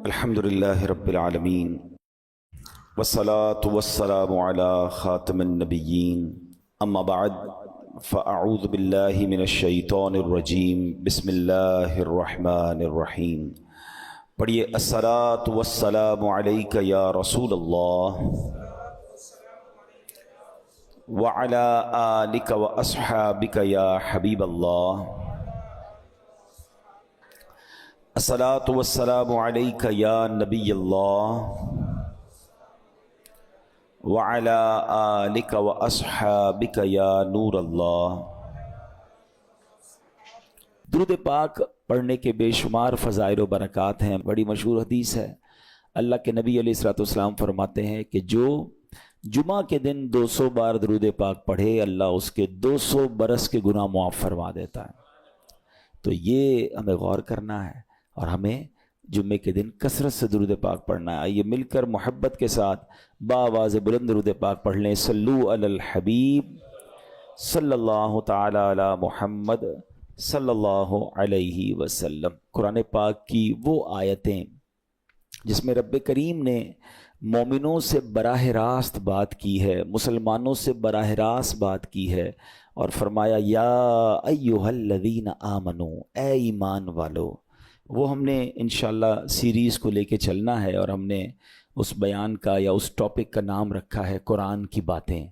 الحمد للہ رب العالمین والصلاة والسلام علی خاتم النبیین اما بعد فاعوذ باللہ من الشیطان الرجیم بسم اللہ الرحمن الرحیم. پڑھیے الصلاة والسلام علیک یا رسول اللہ وعلی آلک واصحابک یا حبیب اللہ. الصلاة والسلام علیک یا نبی اللہ وعلی آلک واصحابک یا نور اللہ. درود پاک پڑھنے کے بے شمار فضائل و برکات ہیں. بڑی مشہور حدیث ہے. اللہ کے نبی علیہ الصلوۃ والسلام فرماتے ہیں کہ جو جمعہ کے دن 200 بار درود پاک پڑھے اللہ اس کے 200 برس کے گناہ معاف فرما دیتا ہے. تو یہ ہمیں غور کرنا ہے اور ہمیں جمعے کے دن کثرت سے درود پاک پڑھنا ہے. آئیے مل کر محبت کے ساتھ بآواز بلند درود پاک پڑھ لیں. صلو علی الحبیب صلی اللہ تعالی علی محمد صلی اللہ علیہ وسلم. قرآن پاک کی وہ آیتیں جس میں رب کریم نے مومنوں سے براہ راست بات کی ہے، مسلمانوں سے براہ راست بات کی ہے اور فرمایا یا ایھا الذین آمنو، اے ایمان والو. وہ ہم نے انشاءاللہ سیریز کو لے کے چلنا ہے اور ہم نے اس بیان کا یا اس ٹاپک کا نام رکھا ہے قرآن کی باتیں.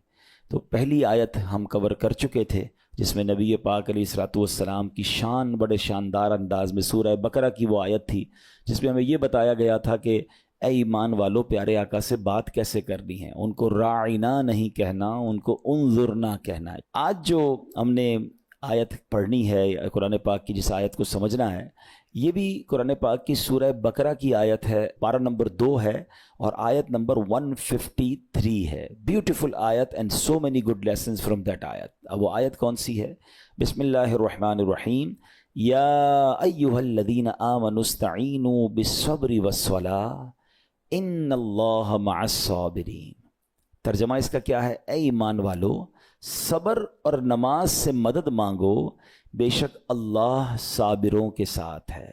تو پہلی آیت ہم کور کر چکے تھے جس میں نبی پاک علیہ الصلوۃ والسلام کی شان بڑے شاندار انداز میں سورہ بقرہ کی وہ آیت تھی جس میں ہمیں یہ بتایا گیا تھا کہ اے ایمان والو پیارے آقا سے بات کیسے کرنی ہے. ان کو راعنا نہیں کہنا، ان کو انظرنا کہنا ہے. آج جو ہم نے آیت پڑھنی ہے قرآن پاک کی جس آیت کو سمجھنا ہے یہ بھی قرآن پاک کی سورہ بقرہ کی آیت ہے. پارہ نمبر 2 ہے اور آیت نمبر 153 ہے. بیوٹیفل آیت and so many good lessons from that آیت. اب وہ آیت کون سی ہے؟ بسم اللہ الرحمن الرحیم. یا ایھا الذین آمنوا استعینوا بالصبر والصلاۃ ان اللہ مع الصابرین. ترجمہ اس کا کیا ہے؟ اے ایمان والو صبر اور نماز سے مدد مانگو، بے شک اللہ صابروں کے ساتھ ہے.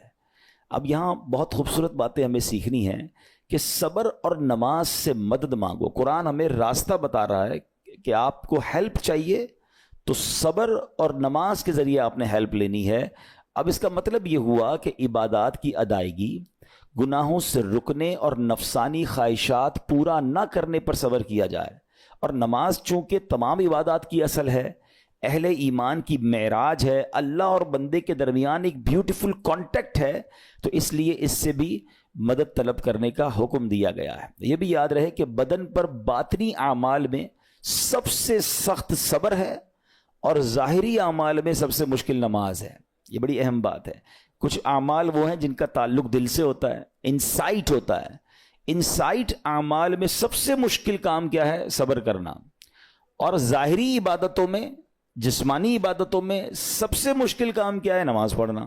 اب یہاں بہت خوبصورت باتیں ہمیں سیکھنی ہیں کہ صبر اور نماز سے مدد مانگو. قرآن ہمیں راستہ بتا رہا ہے کہ آپ کو ہیلپ چاہیے تو صبر اور نماز کے ذریعے آپ نے ہیلپ لینی ہے. اب اس کا مطلب یہ ہوا کہ عبادات کی ادائیگی، گناہوں سے رکنے اور نفسانی خواہشات پورا نہ کرنے پر صبر کیا جائے. اور نماز چونکہ تمام عبادات کی اصل ہے، اہل ایمان کی معراج ہے، اللہ اور بندے کے درمیان ایک بیوٹیفل کانٹیکٹ ہے، تو اس لیے اس سے بھی مدد طلب کرنے کا حکم دیا گیا ہے. یہ بھی یاد رہے کہ بدن پر باطنی اعمال میں سب سے سخت صبر ہے اور ظاہری اعمال میں سب سے مشکل نماز ہے. یہ بڑی اہم بات ہے. کچھ اعمال وہ ہیں جن کا تعلق دل سے ہوتا ہے، انسائٹ ہوتا ہے. انسائٹ اعمال میں سب سے مشکل کام کیا ہے؟ صبر کرنا. اور ظاہری عبادتوں میں، جسمانی عبادتوں میں سب سے مشکل کام کیا ہے؟ نماز پڑھنا.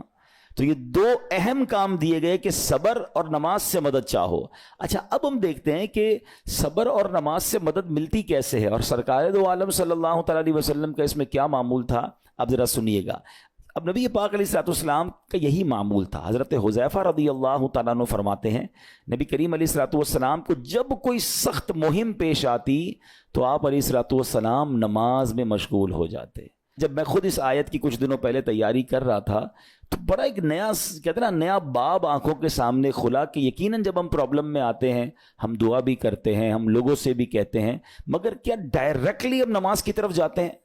تو یہ 2 اہم کام دیے گئے کہ صبر اور نماز سے مدد چاہو. اچھا اب ہم دیکھتے ہیں کہ صبر اور نماز سے مدد ملتی کیسے ہے اور سرکار دو عالم صلی اللہ تعالی علیہ وسلم کا اس میں کیا معمول تھا. اب ذرا سنیے گا. اب نبی پاک علیہ الصلوۃ والسلام کا یہی معمول تھا. حضرت حذیفہ رضی اللہ تعالیٰ عنہ فرماتے ہیں نبی کریم علیہ الصلوۃ والسلام کو جب کوئی سخت مہم پیش آتی تو آپ علیہ الصلوۃ والسلام نماز میں مشغول ہو جاتے. جب میں خود اس آیت کی کچھ دنوں پہلے تیاری کر رہا تھا تو بڑا ایک نیا کہتے ہیں نا نیا باب آنکھوں کے سامنے کھلا کہ یقیناً جب ہم پرابلم میں آتے ہیں ہم دعا بھی کرتے ہیں، ہم لوگوں سے بھی کہتے ہیں، مگر کیا ڈائریکٹلی ہم نماز کی طرف جاتے ہیں؟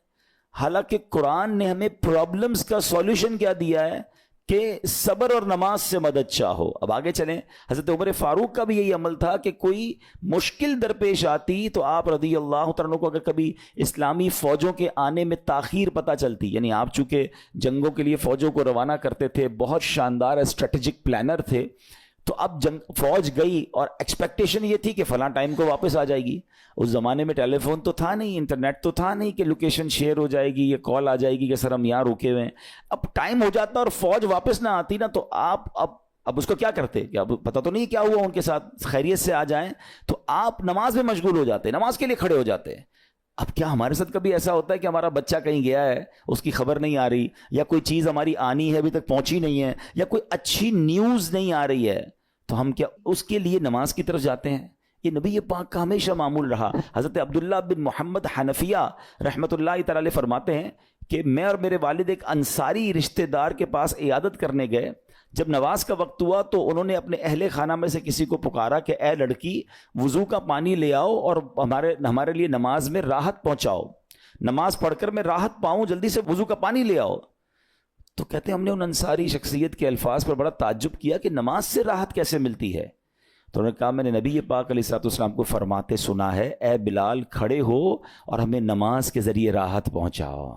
حالانکہ قرآن نے ہمیں پرابلمز کا سولوشن کیا دیا ہے کہ صبر اور نماز سے مدد چاہو. اب آگے چلیں. حضرت عمر فاروق کا بھی یہی عمل تھا کہ کوئی مشکل درپیش آتی تو آپ رضی اللہ تعالیٰ کو اگر کبھی اسلامی فوجوں کے آنے میں تاخیر پتہ چلتی، یعنی آپ چونکہ جنگوں کے لیے فوجوں کو روانہ کرتے تھے، بہت شاندار اسٹریٹجک پلانر تھے، تو اب فوج گئی اور ایکسپیکٹیشن یہ تھی کہ فلاں ٹائم کو واپس آ جائے گی. اس زمانے میں ٹیلی فون تو تھا نہیں، انٹرنیٹ تو تھا نہیں کہ لوکیشن شیئر ہو جائے گی یا کال آ جائے گی کہ سر ہم یہاں رکے ہوئے ہیں. اب ٹائم ہو جاتا اور فوج واپس نہ آتی نا تو آپ اب اس کو کیا کرتے کہ اب پتہ تو نہیں کیا ہوا ان کے ساتھ، خیریت سے آ جائیں، تو آپ نماز میں مشغول ہو جاتے، نماز کے لیے کھڑے ہو جاتے. اب کیا ہمارے ساتھ کبھی ایسا ہوتا ہے کہ ہمارا بچہ کہیں گیا ہے، اس کی خبر نہیں آ رہی، یا کوئی چیز ہماری آنی ہے ابھی تک پہنچی نہیں ہے، یا کوئی اچھی نیوز نہیں آ رہی ہے، تو ہم کیا اس کے لیے نماز کی طرف جاتے ہیں؟ یہ نبی پاک کا ہمیشہ معمول رہا. حضرت عبداللہ بن محمد حنفیہ رحمۃ اللہ تعالی علیہ فرماتے ہیں کہ میں اور میرے والد ایک انصاری رشتہ دار کے پاس عیادت کرنے گئے. جب نماز کا وقت ہوا تو انہوں نے اپنے اہل خانہ میں سے کسی کو پکارا کہ اے لڑکی وضو کا پانی لے آؤ اور ہمارے لیے نماز میں راحت پہنچاؤ, نماز پڑھ کر میں راحت پاؤں, جلدی سے وضو کا پانی لے آؤ. تو کہتے ہیں ہم نے ان انصاری شخصیت کے الفاظ پر بڑا تعجب کیا کہ نماز سے راحت کیسے ملتی ہے. تو انہوں نے کہا میں نے نبی پاک علیہ الصلوۃ والسلام کو فرماتے سنا ہے, اے بلال کھڑے ہو اور ہمیں نماز کے ذریعے راحت پہنچاؤ.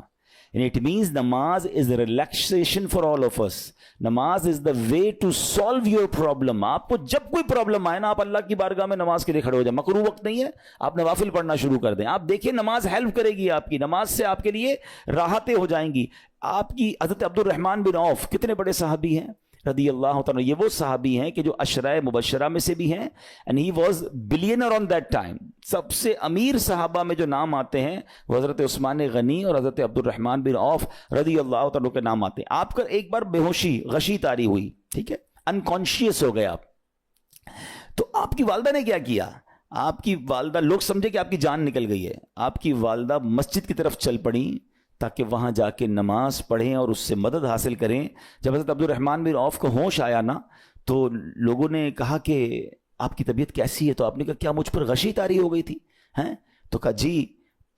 It means namaz is a relaxation for all of us. نماز is the way to solve your problem. آپ کو جب کوئی پرابلم آئے نا, آپ اللہ کی بارگاہ میں نماز کے لیے کھڑے ہو جائیں. مکروہ وقت نہیں ہے, آپ نوافل پڑھنا شروع کر دیں. آپ دیکھیں نماز ہیلپ کرے گی آپ کی, نماز سے آپ کے لیے راحتیں ہو جائیں گی. آپ کی حضرت عبد الرحمن بن عوف کتنے بڑے صحابی ہیں رضی اللہ تعالیٰ. یہ وہ صحابی ہیں کہ جو عشرہ مبشرہ میں سے بھی ہیں, and he was billionaire on that time. سب سے امیر صحابہ میں جو نام آتے ہیں وہ حضرت عثمان غنی اور حضرت عبد الرحمن بن عوف رضی اللہ تعالیٰ کے نام آتے ہیں. آپ کا ایک بار بے ہوشی غشی طاری ہوئی, ٹھیک ہے, انکانشیس ہو گئے آپ. تو آپ کی والدہ نے کیا کیا؟ آپ کی والدہ, لوگ سمجھے کہ آپ کی جان نکل گئی ہے, آپ کی والدہ مسجد کی طرف چل پڑیں تاکہ وہاں جا کے نماز پڑھیں اور اس سے مدد حاصل کریں. جب حضرت عبد الرحمن بن عوف کو ہوش آیا نا, تو لوگوں نے کہا کہ آپ کی طبیعت کیسی ہے؟ تو آپ نے کہا کیا مجھ پر غشی طاری ہو گئی تھی ہیں؟ تو کہا جی.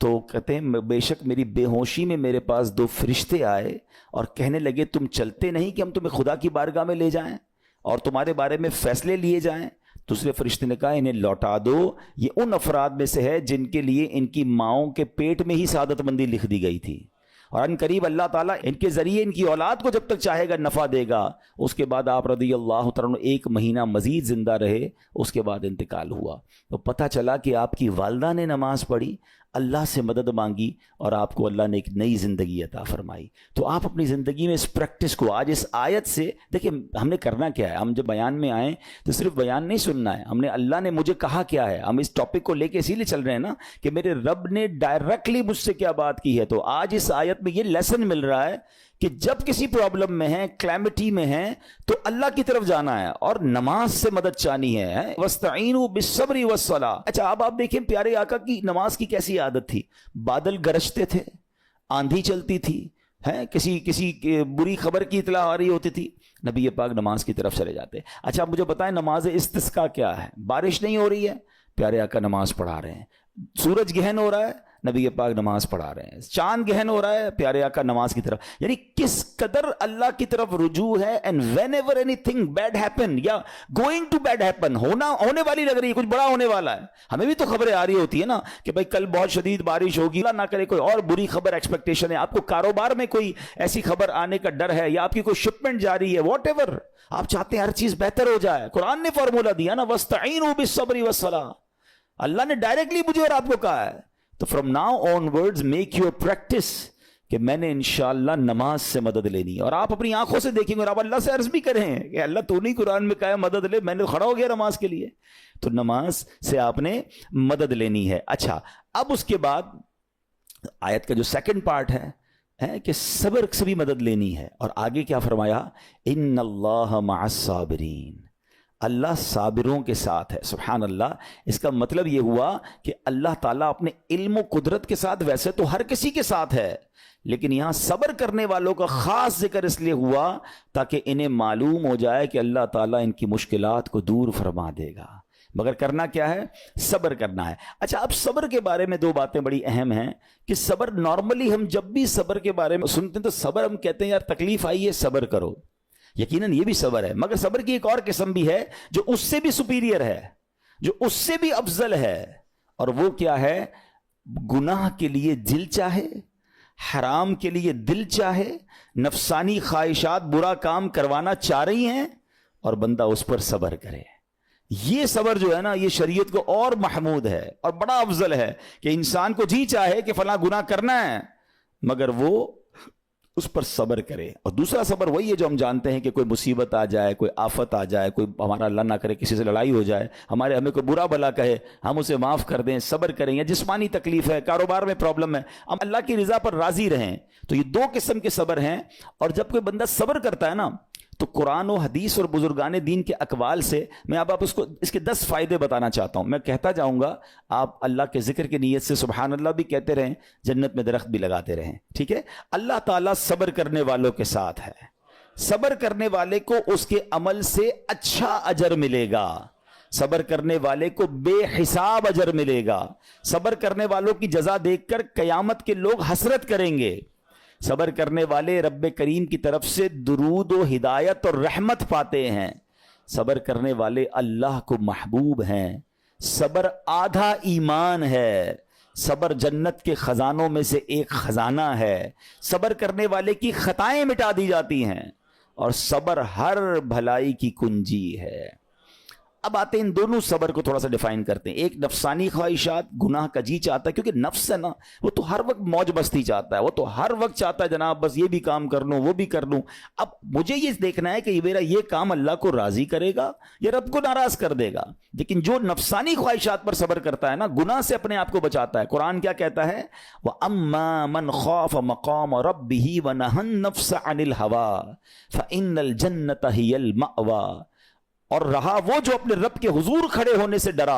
تو کہتے ہیں بے شک میری بے ہوشی میں میرے پاس 2 فرشتے آئے اور کہنے لگے تم چلتے نہیں کہ ہم تمہیں خدا کی بارگاہ میں لے جائیں اور تمہارے بارے میں فیصلے لیے جائیں. دوسرے فرشتے نے کہا انہیں لوٹا دو, یہ ان افراد میں سے ہے جن کے لیے ان کی ماؤں کے پیٹ میں ہی سعادت مندی لکھ دی گئی تھی, اور ان قریب اللہ تعالیٰ ان کے ذریعے ان کی اولاد کو جب تک چاہے گا نفع دے گا. اس کے بعد آپ رضی اللہ تعالیٰ 1 مہینہ مزید زندہ رہے, اس کے بعد انتقال ہوا. تو پتہ چلا کہ آپ کی والدہ نے نماز پڑھی, اللہ سے مدد مانگی اور آپ کو اللہ نے ایک نئی زندگی عطا فرمائی. تو آپ اپنی زندگی میں اس پریکٹس کو آج اس آیت سے دیکھیں. ہم نے کرنا کیا ہے؟ ہم جب بیان میں آئیں تو صرف بیان نہیں سننا ہے, ہم نے اللہ نے مجھے کہا کیا ہے. ہم اس ٹاپک کو لے کے اسی لیے چل رہے ہیں نا کہ میرے رب نے ڈائریکٹلی مجھ سے کیا بات کی ہے. تو آج اس آیت میں یہ لیسن مل رہا ہے کہ جب کسی پرابلم میں ہیں, کلیمٹی میں ہیں, تو اللہ کی طرف جانا ہے اور نماز سے مدد چاہنی ہے. وَاسْتَعِينُوا بِالصَّبْرِ وَالصَّلَاةِ. اچھا اب آپ دیکھیں پیارے آقا کی نماز کی کیسی عادت تھی. بادل گرجتے تھے, آندھی چلتی تھی, کسی بری خبر کی اطلاع آ رہی ہوتی تھی, نبی پاک نماز کی طرف چلے جاتے. اچھا آپ مجھے بتائیں نماز استسقاء کیا ہے؟ بارش نہیں ہو رہی ہے, پیارے آقا نماز پڑھا رہے ہیں. سورج گہن ہو رہا ہے, نبی پاک نماز پڑھا رہے ہیں. چاند گہن ہو رہا ہے, پیارے آقا نماز کی طرف. یعنی کس قدر اللہ کی طرف رجوع ہے. And whenever anything bad happen یا گوئنگ ٹو بیڈ ہیپن, ہونے والی لگ رہی ہے, کچھ بڑا ہونے والا ہے, ہمیں بھی تو خبریں آ رہی ہوتی ہے نا کہ بھائی کل بہت شدید بارش ہوگی, اللہ نہ کرے کوئی اور بری خبر ایکسپیکٹیشن ہے, آپ کو کاروبار میں کوئی ایسی خبر آنے کا ڈر ہے, یا آپ کی کوئی شپمنٹ جاری ہے, واٹ ایور آپ چاہتے ہیں ہر چیز بہتر ہو جائے. قرآن نے فارمولا دیا نا, وَاسْتَعِينُوا بِالصَّبْرِ وَالصَّلَاةِ. اللہ نے ڈائریکٹلی مجھے اور آپ کو کہا ہے. تو from now on words make your practice کہ میں نے انشاءاللہ نماز سے مدد لینی. اور آپ اپنی آنکھوں سے دیکھیں گے اور آپ اللہ سے عرض بھی کریں کہ اللہ تو نہیں قرآن میں کہا ہے مدد لے, میں نے کھڑا ہو گیا نماز کے لیے. تو نماز سے آپ نے مدد لینی ہے. اچھا اب اس کے بعد آیت کا جو سیکنڈ پارٹ ہے کہ صبر سے بھی مدد لینی ہے. اور آگے کیا فرمایا؟ ان اللہ مع الصابرین, اللہ صابروں کے ساتھ ہے. سبحان اللہ. اس کا مطلب یہ ہوا کہ اللہ تعالیٰ اپنے علم و قدرت کے ساتھ ویسے تو ہر کسی کے ساتھ ہے, لیکن یہاں صبر کرنے والوں کا خاص ذکر اس لیے ہوا تاکہ انہیں معلوم ہو جائے کہ اللہ تعالیٰ ان کی مشکلات کو دور فرما دے گا. مگر کرنا کیا ہے؟ صبر کرنا ہے. اچھا اب صبر کے بارے میں 2 باتیں بڑی اہم ہیں کہ صبر نارملی ہم جب بھی صبر کے بارے میں سنتے ہیں تو صبر ہم کہتے ہیں یار تکلیف آئی ہے صبر کرو. یقیناً یہ بھی صبر ہے, مگر صبر کی ایک اور قسم بھی ہے جو اس سے بھی سپیریئر ہے, جو اس سے بھی افضل ہے. اور وہ کیا ہے؟ گناہ کے لیے دل چاہے, حرام کے لیے دل چاہے, نفسانی خواہشات برا کام کروانا چاہ رہی ہیں اور بندہ اس پر صبر کرے. یہ صبر جو ہے نا یہ شریعت کو اور محمود ہے اور بڑا افضل ہے کہ انسان کو جی چاہے کہ فلاں گناہ کرنا ہے مگر وہ اس پر صبر کرے. اور دوسرا صبر وہی ہے جو ہم جانتے ہیں کہ کوئی مصیبت آ جائے, کوئی آفت آ جائے, کوئی ہمارا اللہ نہ کرے کسی سے لڑائی ہو جائے, ہمیں کوئی برا بھلا کہے, ہم اسے معاف کر دیں, صبر کریں. یا جسمانی تکلیف ہے, کاروبار میں پرابلم ہے, ہم اللہ کی رضا پر راضی رہیں. تو یہ 2 قسم کے صبر ہیں. اور جب کوئی بندہ صبر کرتا ہے نا تو قرآن و حدیث اور بزرگان دین کے اقوال سے میں اب آپ اس کے 10 فائدے بتانا چاہتا ہوں. میں کہتا جاؤں گا, آپ اللہ کے ذکر کی نیت سے سبحان اللہ بھی کہتے رہیں, جنت میں درخت بھی لگاتے رہیں. ٹھیک ہے. اللہ تعالیٰ صبر کرنے والوں کے ساتھ ہے. صبر کرنے والے کو اس کے عمل سے اچھا اجر ملے گا. صبر کرنے والے کو بے حساب اجر ملے گا. صبر کرنے والوں کی جزا دیکھ کر قیامت کے لوگ حسرت کریں گے. صبر کرنے والے رب کریم کی طرف سے درود و ہدایت اور رحمت پاتے ہیں. صبر کرنے والے اللہ کو محبوب ہیں. صبر آدھا ایمان ہے. صبر جنت کے خزانوں میں سے ایک خزانہ ہے. صبر کرنے والے کی خطائیں مٹا دی جاتی ہیں, اور صبر ہر بھلائی کی کنجی ہے. اب آتے ہیں ان دونوں صبر کو تھوڑا سا ڈیفائن کرتے ہیں. ایک نفسانی خواہشات, گناہ کا جی چاہتا ہے, کیونکہ نفس ہے نا, وہ تو ہر وقت موج مستی چاہتا ہے, وہ تو ہر وقت چاہتا ہے جناب بس یہ بھی کام کر لوں وہ بھی کر لوں. اب مجھے یہ دیکھنا ہے کہ میرا یہ کام اللہ کو راضی کرے گا یا رب کو ناراض کر دے گا. لیکن جو نفسانی خواہشات پر صبر کرتا ہے نا, گناہ سے اپنے آپ کو بچاتا ہے. قرآن کیا کہتا ہے؟ وَأَمَّا مَنْ خَافَ مَقَامَ رَبِّهِ وَنَهَى النَّفْسَ عَنِ الْهَوَىٰ فَإِنَّ الْجَنَّةَ هِيَ الْمَأْوَىٰ. اور رہا وہ جو اپنے رب کے حضور کھڑے ہونے سے ڈرا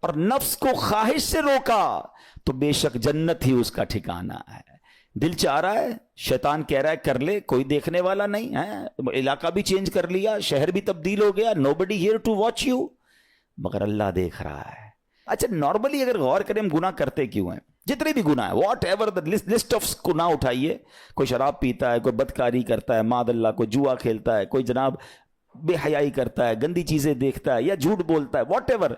اور نفس کو خواہش سے روکا, تو بے شک جنت ہی اس کا ٹھکانہ ہے. دل چاہ رہا ہے, شیطان کہہ رہا ہے کر لے, کوئی دیکھنے والا نہیں ہے, علاقہ بھی چینج کر لیا, شہر بھی تبدیل ہو گیا, nobody here to watch you, مگر اللہ دیکھ رہا ہے. اچھا نارملی اگر غور کریں ہم گناہ کرتے کیوں ہیں؟ جتنے بھی گناہ ہیں, what ever the list of گناہ اٹھائیے. کوئی شراب پیتا ہے, کوئی بدکاری کرتا ہے, معاذ اللہ, کوئی جوا کھیلتا ہے, کوئی جناب بے حیائی کرتا ہے, گندی چیزیں دیکھتا ہے یا جھوٹ بولتا ہے, واٹ ایور.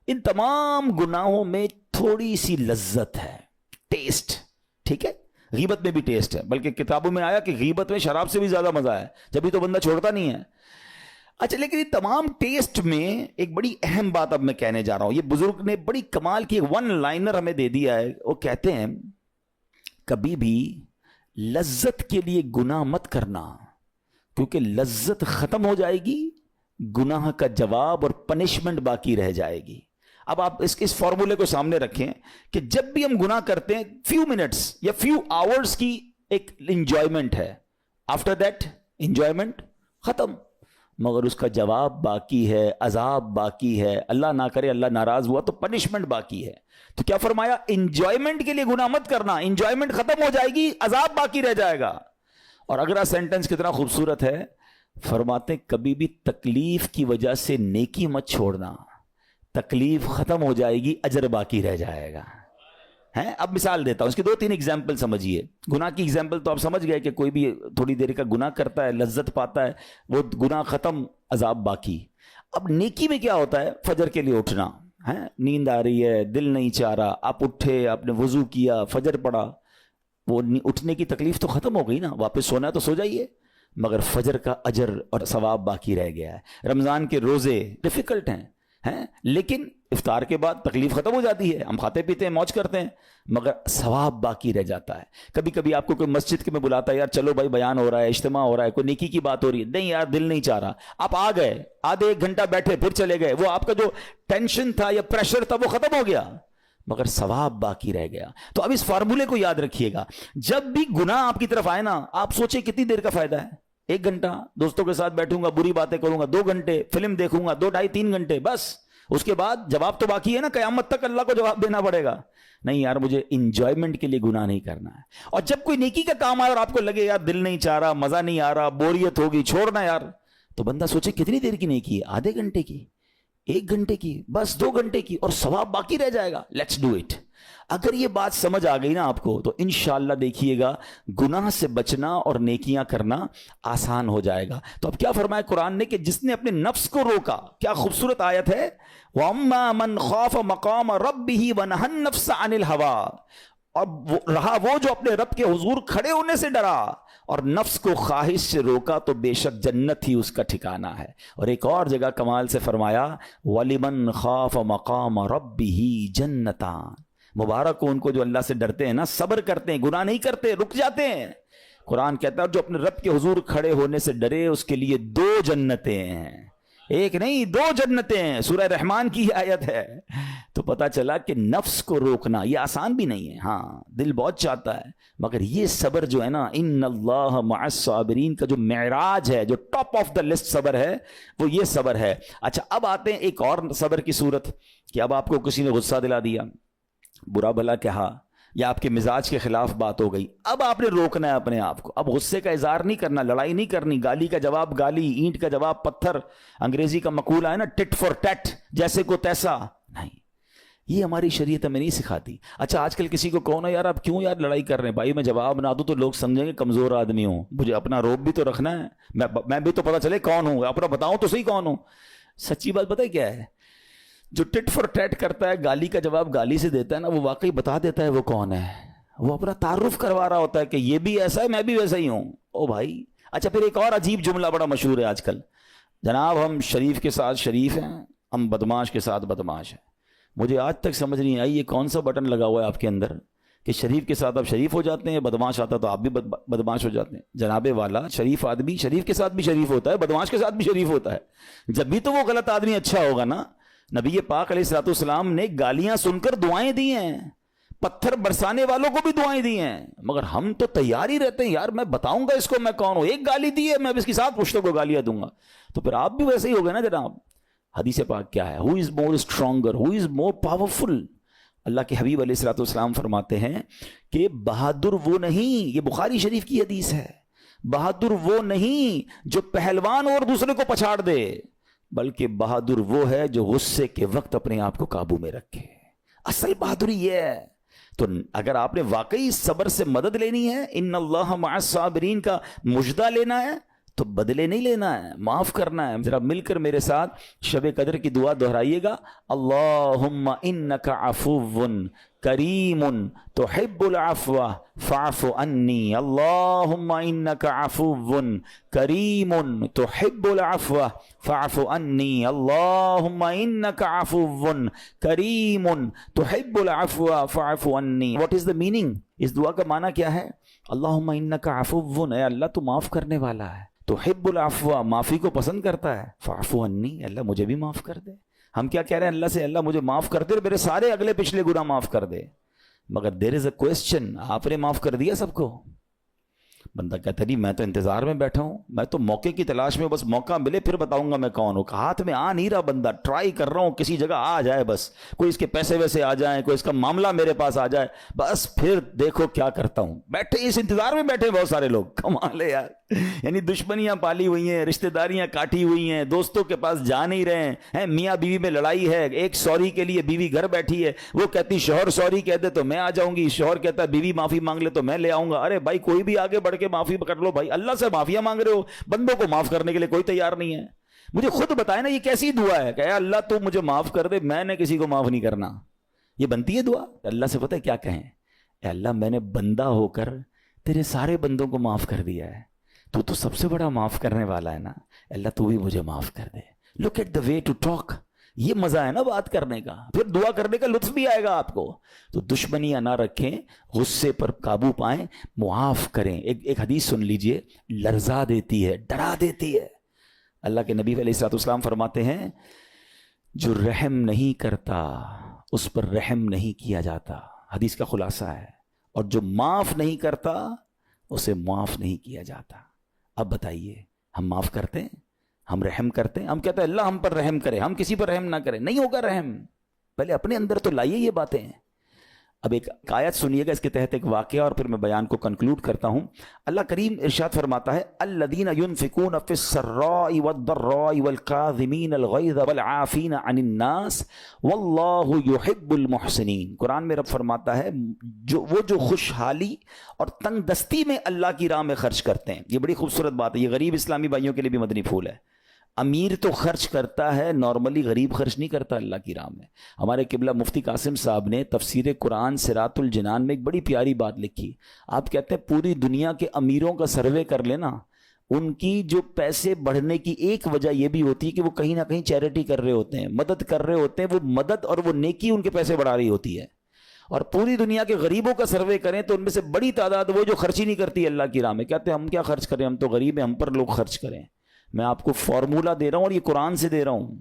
ان تمام گناہوں میں تھوڑی سی لذت ہے, ٹیسٹ. ٹھیک ہے, غیبت میں بھی ٹیسٹ ہے, بلکہ کتابوں میں آیا کہ غیبت میں شراب سے بھی زیادہ مزہ ہے, جبھی تو بندہ چھوڑتا نہیں ہے. اچھا لیکن یہ تمام ٹیسٹ میں ایک بڑی اہم بات اب میں کہنے جا رہا ہوں. یہ بزرگ نے بڑی کمال کی ایک ون لائنر ہمیں دے دیا ہے. وہ کہتے ہیں کبھی بھی لذت کے لیے گناہ مت کرنا, کیونکہ لذت ختم ہو جائے گی, گناہ کا جواب اور پنشمنٹ باقی رہ جائے گی. اب آپ اس فارمولے کو سامنے رکھیں کہ جب بھی ہم گناہ کرتے ہیں فیو منٹس یا فیو آورز کی ایک انجوائمنٹ ہے, آفٹر دیٹ انجوائمنٹ ختم, مگر اس کا جواب باقی ہے, عذاب باقی ہے, اللہ نہ کرے اللہ ناراض ہوا تو پنشمنٹ باقی ہے. تو کیا فرمایا؟ انجوائمنٹ کے لیے گناہ مت کرنا, انجوائمنٹ ختم ہو جائے گی, عذاب باقی رہ جائے گا. اور اگلا سینٹنس کتنا خوبصورت ہے, فرماتے کبھی بھی تکلیف کی وجہ سے نیکی مت چھوڑنا, تکلیف ختم ہو جائے گی, اجر باقی رہ جائے گا. اب مثال دیتا ہوں, اس کی 2-3 ایگزامپل سمجھیے. گناہ کی ایگزامپل تو آپ سمجھ گئے کہ کوئی بھی تھوڑی دیر کا گناہ کرتا ہے, لذت پاتا ہے, وہ گناہ ختم, عذاب باقی. اب نیکی میں کیا ہوتا ہے؟ فجر کے لیے اٹھنا, نیند آ رہی ہے, دل نہیں چاہ رہا, آپ اٹھے, آپ نے وضو کیا, فجر پڑھا, وہ اٹھنے کی تکلیف تو ختم ہو گئی نا, واپس سونا ہے تو سو جائیے, مگر فجر کا اجر اور ثواب باقی رہ گیا ہے. رمضان کے روزے ڈیفیکلٹ ہیں, لیکن افطار کے بعد تکلیف ختم ہو جاتی ہے, ہم کھاتے پیتے ہیں, موج کرتے ہیں, مگر ثواب باقی رہ جاتا ہے. کبھی کبھی آپ کو کوئی مسجد کے میں بلاتا ہے, یار چلو بھائی بیان ہو رہا ہے, اجتماع ہو رہا ہے, کوئی نیکی کی بات ہو رہی ہے, نہیں یار دل نہیں چاہ رہا, آپ آ گئے, آدھے 1 گھنٹہ بیٹھے, پھر چلے گئے, وہ آپ کا جو ٹینشن تھا یا پریشر تھا وہ ختم ہو گیا, مگر ثواب باقی رہ گیا. تو اب اس فارمولے کو یاد رکھیے گا, جب بھی گناہ آپ کی طرف آئے نا, آپ سوچیں کتنی دیر کا فائدہ ہے. 1 گھنٹہ دوستوں کے ساتھ بیٹھوں گا, بری باتیں کروں گا, 2 گھنٹے فلم دیکھوں گا, 2, 2.5, 3 گھنٹے, بس اس کے بعد جواب تو باقی ہے نا, قیامت تک اللہ کو جواب دینا پڑے گا. نہیں یار مجھے انجوائمنٹ کے لیے گناہ نہیں کرنا ہے. اور جب کوئی نیکی کا کام آئے اور آپ کو لگے یار دل نہیں چاہ رہا, مزہ نہیں آ رہا, بوریت ہوگی, چھوڑنا یار, تو بندہ سوچے کتنی دیر کی نیکی ہے, آدھے گھنٹے کی, 1 گھنٹے کی, بس 2 گھنٹے کی, اور ثواب باقی رہ جائے گا. Let's do it. اگر یہ بات سمجھ آ گئی نا آپ کو, تو انشاءاللہ دیکھیے گا گناہ سے بچنا اور نیکیاں کرنا آسان ہو جائے گا. تو اب کیا فرمایا قرآن نے کہ جس نے اپنے نفس کو روکا, کیا خوبصورت آیت ہے, وَأَمَّا مَنْ خَافَ مَقَامَ رَبِّهِ وَنَهَى النَّفْسَ عَنِ الْهَوَىٰ, اور رہا وہ جو اپنے رب کے حضور کھڑے ہونے سے ڈرا اور نفس کو خواہش سے روکا, تو بے شک جنت ہی اس کا ٹھکانہ ہے. اور ایک اور جگہ کمال سے فرمایا وَلِمَنْ خَافَ مَقَامَ رَبِّهِ جَنَّتَانِ, مبارک ہو ان کو جو اللہ سے ڈرتے ہیں نا, صبر کرتے ہیں, گناہ نہیں کرتے, رک جاتے ہیں. قرآن کہتا ہے جو اپنے رب کے حضور کھڑے ہونے سے ڈرے اس کے لیے 2 جنتیں ہیں, 1 نہیں 2 جنتیں ہیں. سورہ رحمان کی آیت ہے, تو پتا چلا کہ نفس کو روکنا یہ آسان بھی نہیں ہے. ہاں دل بہت چاہتا ہے, مگر یہ صبر جو ہے نا, ان اللہ مع الصابرین کا جو معراج ہے, جو ٹاپ آف دا لسٹ صبر ہے, وہ یہ صبر ہے. اچھا اب آتے ہیں ایک اور صبر کی صورت, کہ اب آپ کو کسی نے غصہ دلا دیا, برا بھلا کہا, یا آپ کے مزاج کے خلاف بات ہو گئی, اب آپ نے روکنا ہے اپنے آپ کو. اب غصے کا اظہار نہیں کرنا, لڑائی نہیں کرنی, گالی کا جواب گالی, اینٹ کا جواب پتھر, انگریزی کا مقولہ ہے نا ٹٹ فور ٹیٹ, جیسے کو تیسا نہیں. یہ ہماری شریعت ہمیں نہیں سکھاتی. اچھا آج کل کسی کو کہو نا یار آپ کیوں یار لڑائی کر رہے ہیں, بھائی میں جواب نہ دوں تو لوگ سمجھیں گے کمزور آدمی ہوں, مجھے اپنا روب بھی تو رکھنا ہے, میں بھی تو پتا چلے کون ہوں, اپنا بتاؤں تو صحیح کون ہوں. سچی بات پتہ ہے کیا ہے, جو ٹٹ فور ٹیٹ کرتا ہے, گالی کا جواب گالی سے دیتا ہے نا, وہ واقعی بتا دیتا ہے وہ کون ہے. وہ اپنا تعارف کروا رہا ہوتا ہے کہ یہ بھی ایسا ہے, میں بھی ویسا ہی ہوں. او بھائی. اچھا پھر ایک اور عجیب جملہ بڑا مشہور ہے آج کل, جناب ہم شریف کے ساتھ شریف ہیں, ہم بدماش کے ساتھ بدماش ہیں. مجھے آج تک سمجھ نہیں آئی یہ کون سا بٹن لگا ہوا ہے آپ کے اندر کہ شریف کے ساتھ آپ شریف ہو جاتے ہیں, بدماش آتا تو آپ بھی بدماش ہو جاتے ہیں. جناب والا, شریف آدمی شریف کے ساتھ بھی شریف ہوتا ہے, بدماش کے ساتھ بھی شریف ہوتا ہے. جب بھی تو وہ غلط آدمی اچھا ہوگا نا. نبی پاک علیہ الصلوۃ والسلام نے گالیاں سن کر دعائیں دی ہیں, پتھر برسانے والوں کو بھی دعائیں دی ہیں, مگر ہم تو تیار ہی رہتے ہیں, یار میں بتاؤں گا اس کو میں کون ہوں, ایک گالی دی ہے میں اس کے ساتھ پشتوں کو گالیاں دوں گا. تو پھر آپ بھی ویسے ہی ہو گئے نا جناب. حدیث پاک کیا ہے, ہو از مور اسٹرانگر, ہو از مور پاورفل. اللہ کے حبیب علیہ الصلوۃ والسلام فرماتے ہیں کہ بہادر وہ نہیں, یہ بخاری شریف کی حدیث ہے, بہادر وہ نہیں جو پہلوان اور دوسرے کو پچھاڑ دے, بلکہ بہادر وہ ہے جو غصے کے وقت اپنے آپ کو قابو میں رکھے. اصل بہادری یہ ہے. تو اگر آپ نے واقعی صبر سے مدد لینی ہے, ان اللہ مع الصابرین کا مجدہ لینا ہے, تو بدلے نہیں لینا ہے, معاف کرنا ہے. ذرا مل کر میرے ساتھ شب قدر کی دعا دہرائیے گا, اللہم انک عفو کریم تحب العفو فاعف عنی, اللہم انک عفو کریم تحب العفو فاعف عنی, اللہم انک عفو کریم تحب العفو فاعف عنی. What is the meaning؟ اس دعا کا معنی کیا ہے؟ اللہم انک عفو, اے اللہ تو معاف کرنے والا ہے, تحب العفو معافی کو پسند کرتا ہے, فاعف عنی اللہ مجھے بھی معاف کر دے. ہم کیا کہہ رہے ہیں اللہ سے, اللہ مجھے معاف کر دے اور میرے سارے اگلے پچھلے گناہ معاف کر دے. مگر دیر از اے کوسچن, آپ نے معاف کر دیا سب کو؟ بندہ کہتا نہیں میں تو انتظار میں بیٹھا ہوں, میں تو موقع کی تلاش میں, بس موقع ملے پھر بتاؤں گا میں کون ہوں. ہاتھ میں آ نہیں رہا بندہ, ٹرائی کر رہا ہوں کسی جگہ آ جائے, بس کوئی اس کے پیسے ویسے آ جائیں, کوئی اس کا معاملہ میرے پاس آ جائے, بس پھر دیکھو کیا کرتا ہوں. بیٹھے اس انتظار میں بیٹھے بہت سارے لوگ, کمال ہے یار. یعنی دشمنیاں پالی ہوئی ہیں, رشتہ داریاں کاٹی ہوئی ہیں, دوستوں کے پاس جا نہیں رہے ہیں, میاں بیوی میں لڑائی ہے, ایک سوری کے لیے بیوی گھر بیٹھی ہے, وہ کہتی شوہر سوری کہہ دے تو میں آ جاؤں گی, شوہر کہتا ہے بیوی معافی مانگ لے تو میں لے آؤں گا. ارے بھائی کوئی بھی آگے بڑھ کے معافی کر لو بھائی, اللہ سے معافیاں مانگ رہے ہو, بندوں کو معاف کرنے کے لیے کوئی تیار نہیں ہے. مجھے خود بتائے نا یہ کیسی دعا ہے کہ اے اللہ تو مجھے معاف کر دے, میں نے کسی کو معاف نہیں کرنا. یہ بنتی ہے دعا؟ اللہ سے پتہ ہے کیا کہیں, اے اللہ میں نے بندہ ہو کر تیرے سارے بندوں کو معاف کر دیا ہے, تو سب سے بڑا معاف کرنے والا ہے نا, اللہ تو بھی مجھے معاف کر دے. Look at the way to talk, یہ مزہ ہے نا بات کرنے کا, پھر دعا کرنے کا لطف بھی آئے گا آپ کو. تو دشمنیاں نہ رکھیں, غصے پر قابو پائیں, معاف کریں. ایک حدیث سن لیجئے, لرزا دیتی ہے, ڈرا دیتی ہے. اللہ کے نبی علیہ الصلوۃ والسلام فرماتے ہیں جو رحم نہیں کرتا اس پر رحم نہیں کیا جاتا. حدیث کا خلاصہ ہے. اور جو معاف نہیں کرتا اسے معاف نہیں کیا جاتا. اب بتائیے ہم معاف کرتے ہیں, ہم رحم کرتے ہیں, ہم کہتے ہیں اللہ ہم پر رحم کرے, ہم کسی پر رحم نہ کریں. نہیں ہوگا رحم, پہلے اپنے اندر تو لائیے یہ باتیں. اب ایک آیت سنیے گا, اس کے تحت ایک واقعہ, اور پھر میں بیان کو کنکلوڈ کرتا ہوں. اللہ کریم ارشاد فرماتا ہے الذین ينفقون فی السراء والضراء والکاظمین الغیظ والعافین عن الناس واللہ یحب المحسنین. قرآن میں رب فرماتا ہے وہ جو خوشحالی اور تنگ دستی میں اللہ کی راہ میں خرچ کرتے ہیں. یہ بڑی خوبصورت بات ہے, یہ غریب اسلامی بھائیوں کے لیے بھی مدنی پھول ہے. امیر تو خرچ کرتا ہے, نارملی غریب خرچ نہیں کرتا اللہ کی راہ میں. ہمارے قبلہ مفتی قاسم صاحب نے تفسیر قرآن صراط الجنان میں ایک بڑی پیاری بات لکھی. آپ کہتے ہیں پوری دنیا کے امیروں کا سروے کر لینا, ان کی جو پیسے بڑھنے کی ایک وجہ یہ بھی ہوتی ہے کہ وہ کہیں نہ کہیں چیریٹی کر رہے ہوتے ہیں, مدد کر رہے ہوتے ہیں. وہ مدد اور وہ نیکی ان کے پیسے بڑھا رہی ہوتی ہے. اور پوری دنیا کے غریبوں کا سروے کریں تو ان میں سے بڑی تعداد وہ جو خرچ ہی نہیں کرتی اللہ کی راہ میں. کہتے ہیں ہم کیا خرچ کریں, ہم تو غریب ہیں, ہم پر لوگ خرچ کریں. میں آپ کو فارمولہ دے رہا ہوں, اور یہ قرآن سے دے رہا ہوں.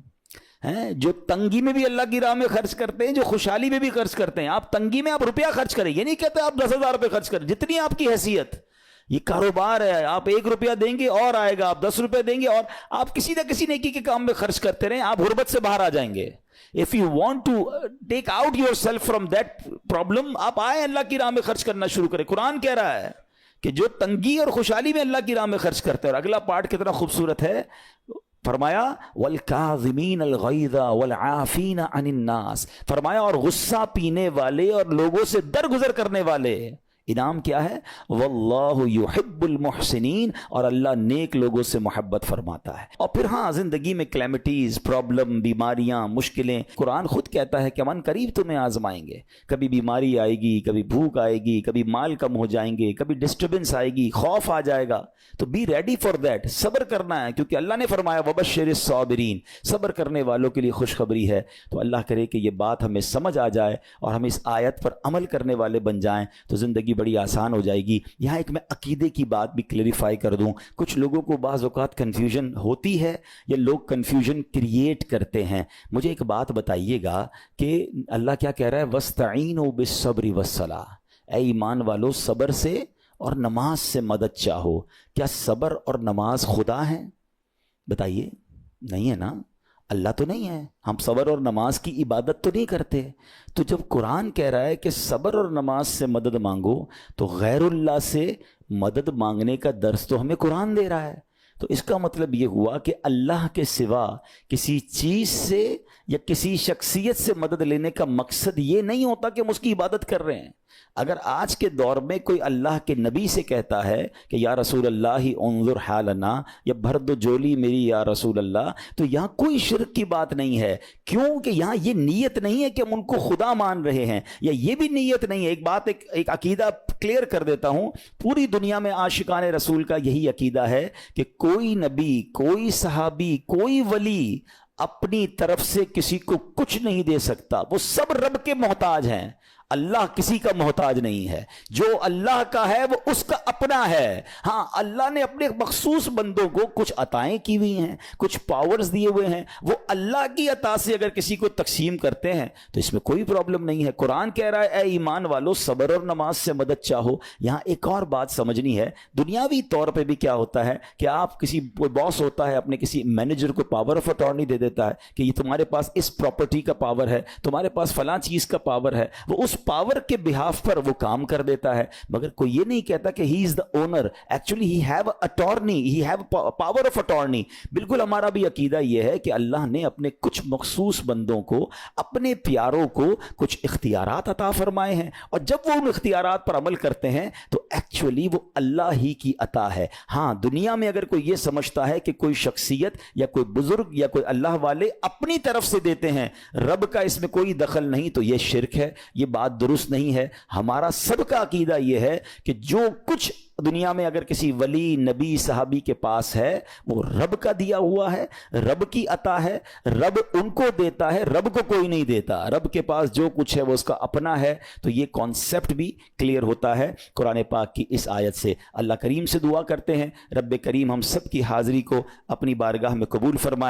ہیں جو تنگی میں بھی اللہ کی راہ میں خرچ کرتے ہیں, جو خوشحالی میں بھی خرچ کرتے ہیں. آپ تنگی میں آپ روپیہ خرچ کریں, یہ نہیں کہتے آپ 10,000 روپے خرچ کریں, جتنی آپ کی حیثیت. یہ کاروبار ہے, آپ 1 روپیہ دیں گے اور آئے گا, آپ 10 روپے دیں گے اور آپ کسی نہ کسی نیکی کے کام میں خرچ کرتے رہیں, آپ غربت سے باہر آ جائیں گے. If you want to take out yourself from that problem, آپ آئیں اللہ کی راہ میں خرچ کرنا شروع کریں. قرآن کہہ رہا ہے کہ جو تنگی اور خوشحالی میں اللہ کی راہ میں خرچ کرتے ہیں. اور اگلا پارٹ کتنا خوبصورت ہے, فرمایا وَالْكَاظِمِينَ الْغَيْظَ وَالْعَافِينَ عَنِ النَّاسِ, فرمایا اور غصہ پینے والے اور لوگوں سے درگزر کرنے والے. انعام کیا ہے؟ واللہ یحب المحسنین, اور اللہ نیک لوگوں سے محبت فرماتا ہے. اور پھر ہاں زندگی میں کلیمٹیز, پرابلم, بیماریاں, مشکلیں, قرآن خود کہتا ہے کہ من قریب تمہیں آزمائیں گے. کبھی بیماری آئے گی, کبھی بھوک آئے گی, کبھی مال کم ہو جائیں گے, کبھی ڈسٹربنس آئے گی, خوف آ جائے گا. تو بی ریڈی فار دیٹ, صبر کرنا ہے, کیونکہ اللہ نے فرمایا وبشر الصابرین, صبر کرنے والوں کے لیے خوشخبری ہے. تو اللہ کرے کہ یہ بات ہمیں سمجھ آ جائے اور ہم اس آیت پر عمل کرنے والے بن جائیں, تو زندگی بڑی آسان ہو جائے گی. یہاں ایک میں عقیدے کی بات بھی کلیریفائی کر دوں. کچھ لوگوں کو بعض اوقات کنفیوژن ہوتی ہے یا لوگ کنفیوژن کریٹ کرتے ہیں. مجھے ایک بات بتائیے گا کہ اللہ کیا کہہ رہا ہے, وَاسْتَعِينُوا بِالصَّبْرِ وَالصَّلَاةِ, اے ایمان والو صبر سے اور نماز سے مدد چاہو. کیا صبر اور نماز خدا ہیں؟ بتائیے, نہیں ہے نا, اللہ تو نہیں ہے. ہم صبر اور نماز کی عبادت تو نہیں کرتے. تو جب قرآن کہہ رہا ہے کہ صبر اور نماز سے مدد مانگو, تو غیر اللہ سے مدد مانگنے کا درس تو ہمیں قرآن دے رہا ہے. تو اس کا مطلب یہ ہوا کہ اللہ کے سوا کسی چیز سے یا کسی شخصیت سے مدد لینے کا مقصد یہ نہیں ہوتا کہ ہم اس کی عبادت کر رہے ہیں. اگر آج کے دور میں کوئی اللہ کے نبی سے کہتا ہے کہ یا رسول اللہ انظر حالنا, یا بھر دو جولی میری یا رسول اللہ, تو یہاں کوئی شرک کی بات نہیں ہے. کیوں کہ یہاں یہ نیت نہیں ہے کہ ہم ان کو خدا مان رہے ہیں, یا یہ بھی نیت نہیں ہے. ایک عقیدہ کلیئر کر دیتا ہوں, پوری دنیا میں عاشقان رسول کا یہی عقیدہ ہے کہ کوئی نبی, کوئی صحابی, کوئی ولی اپنی طرف سے کسی کو کچھ نہیں دے سکتا. وہ سب رب کے محتاج ہیں. اللہ کسی کا محتاج نہیں ہے. جو اللہ کا ہے وہ اس کا اپنا ہے. ہاں اللہ نے اپنے مخصوص بندوں کو کچھ عطائیں کی ہوئی ہیں, کچھ پاورز دیے ہوئے ہیں, وہ اللہ کی عطا سے اگر کسی کو تقسیم کرتے ہیں تو اس میں کوئی پرابلم نہیں ہے. قرآن کہہ رہا ہے اے ایمان والو صبر اور نماز سے مدد چاہو. یہاں ایک اور بات سمجھنی ہے. دنیاوی طور پہ بھی کیا ہوتا ہے کہ آپ کسی کوئی باس ہوتا ہے, اپنے کسی مینیجر کو پاور آف اٹارنی دے دیتا ہے کہ یہ تمہارے پاس اس پراپرٹی کا پاور ہے, تمہارے پاس فلاں چیز کا پاور ہے. وہ اس پاور کے بہاف پر وہ کام کر دیتا ہے, مگر کوئی یہ نہیں کہتا کہ he is the owner. Actually he have attorney, he have power of attorney. بالکل ہمارا بھی عقیدہ یہ ہے کہ اللہ نے اپنے کچھ مخصوص بندوں کو, اپنے پیاروں کو کچھ اختیارات عطا فرمائے ہیں, اور جب وہ ان اختیارات پر عمل کرتے ہیں تو ایکچولی وہ اللہ ہی کی عطا ہے. ہاں دنیا میں اگر کوئی یہ سمجھتا ہے کہ کوئی شخصیت یا کوئی بزرگ یا کوئی اللہ والے اپنی طرف سے دیتے ہیں, رب کا اس میں کوئی دخل نہیں, تو یہ شرک ہے, یہ بات درست نہیں ہے. ہمارا سب کا عقیدہ یہ ہے کہ جو کچھ دنیا میں اگر کسی ولی, نبی, صحابی کے پاس ہے وہ رب کا دیا ہوا ہے, رب کی عطا ہے, رب ان کو دیتا ہے, رب کو کوئی نہیں دیتا. رب کے پاس جو کچھ ہے وہ اس کا اپنا ہے. تو یہ کانسیپٹ بھی کلیئر ہوتا ہے قرآن پاک کی اس آیت سے. اللہ کریم سے دعا کرتے ہیں رب کریم ہم سب کی حاضری کو اپنی بارگاہ میں قبول فرمائے.